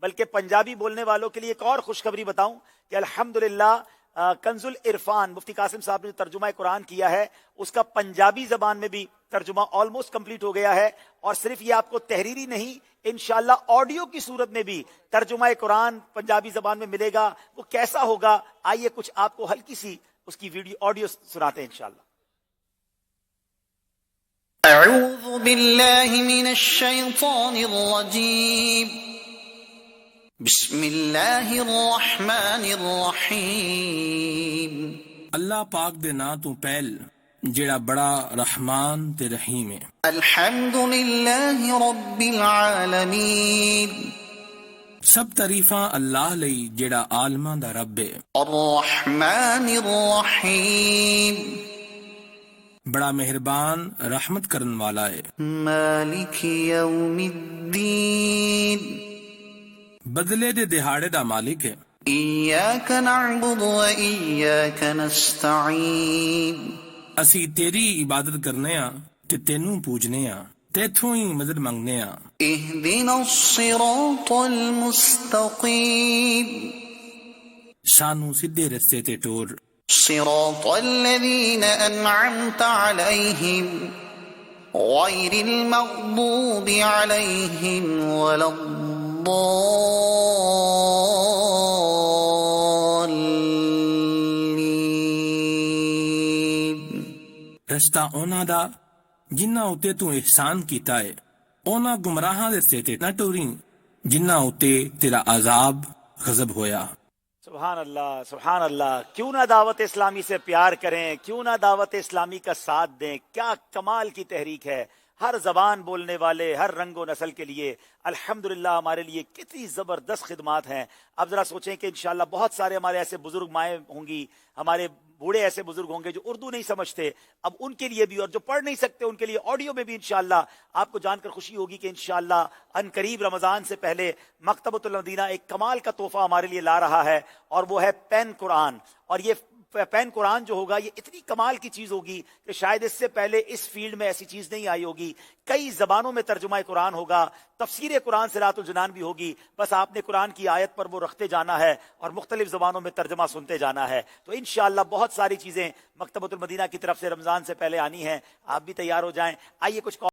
بلکہ پنجابی بولنے والوں کے لیے ایک اور خوشخبری بتاؤں کہ الحمدللہ کنز العرفان مفتی قاسم صاحب نے ترجمہ قرآن کیا ہے، اس کا پنجابی زبان میں بھی ترجمہ آلموسٹ کمپلیٹ ہو گیا ہے، اور صرف یہ آپ کو تحریری نہیں، انشاءاللہ آڈیو کی صورت میں بھی ترجمہ قرآن پنجابی زبان میں ملے گا۔ وہ کیسا ہوگا، آئیے کچھ آپ کو ہلکی سی اس کی ویڈیو آڈیو سناتے ہیں انشاءاللہ۔ اعوذ باللہ من الشیطان الرجیم، بسم اللہ الرحمن الرحیم۔ اللہ پاک دے نا تو پہل جیڑا بڑا رحمان تے رحیم ہے۔ الحمد للہ رب العالمین، سب تعریفاں اللہ لئی جیڑا عالماں دا رب ہے۔ الرحمن الرحیم، بڑا مہربان رحمت کرن والا ہے۔ مالک یوم الدین، بدلے دے دہاڑے دا مالک ہے۔ ایاک نعبد و ایاک نستعین، اسی تیری عبادت کرنے ہاں تے تینوں پوجنے ہاں، تیتھوں ہی مدد منگنے ہاں۔ اہدنا الصراط المستقیم، سانو سدھے رستے تے ٹور۔ صراط الذین انعمت علیہم غیر المغضوب علیہم ولا الضالین۔ رستہ اونا دا جنہ اتے تو احسان کیتا ہے، اونا گمراہاں دے رستے تے نہ ٹوریں جنہ اتے تیرا عذاب غضب ہویا۔ سبحان اللہ، سبحان اللہ۔ کیوں نہ دعوت اسلامی سے پیار کریں، کیوں نہ دعوت اسلامی کا ساتھ دیں، کیا کمال کی تحریک ہے۔ ہر زبان بولنے والے، ہر رنگ و نسل کے لیے الحمدللہ ہمارے لیے کتنی زبردست خدمات ہیں۔ اب ذرا سوچیں کہ انشاءاللہ بہت سارے ہمارے ایسے بزرگ مائیں ہوں گی، ہمارے بوڑھے ایسے بزرگ ہوں گے جو اردو نہیں سمجھتے، اب ان کے لیے بھی، اور جو پڑھ نہیں سکتے ان کے لیے آڈیو میں بھی انشاءاللہ آپ کو جان کر خوشی ہوگی کہ انشاءاللہ ان قریب رمضان سے پہلے مکتبۃ المدینہ ایک کمال کا تحفہ ہمارے لیے لا رہا ہے، اور وہ ہے پین قرآن۔ اور یہ پین قرآن جو ہوگا یہ اتنی کمال کی چیز ہوگی کہ شاید اس سے پہلے اس فیلڈ میں ایسی چیز نہیں آئی ہوگی۔ کئی زبانوں میں ترجمہ قرآن ہوگا، تفسیر قرآن صراط الجنان بھی ہوگی، بس آپ نے قرآن کی آیت پر وہ رکھتے جانا ہے اور مختلف زبانوں میں ترجمہ سنتے جانا ہے۔ تو انشاءاللہ بہت ساری چیزیں مکتبۃ المدینہ کی طرف سے رمضان سے پہلے آنی ہیں، آپ بھی تیار ہو جائیں۔ آئیے کچھ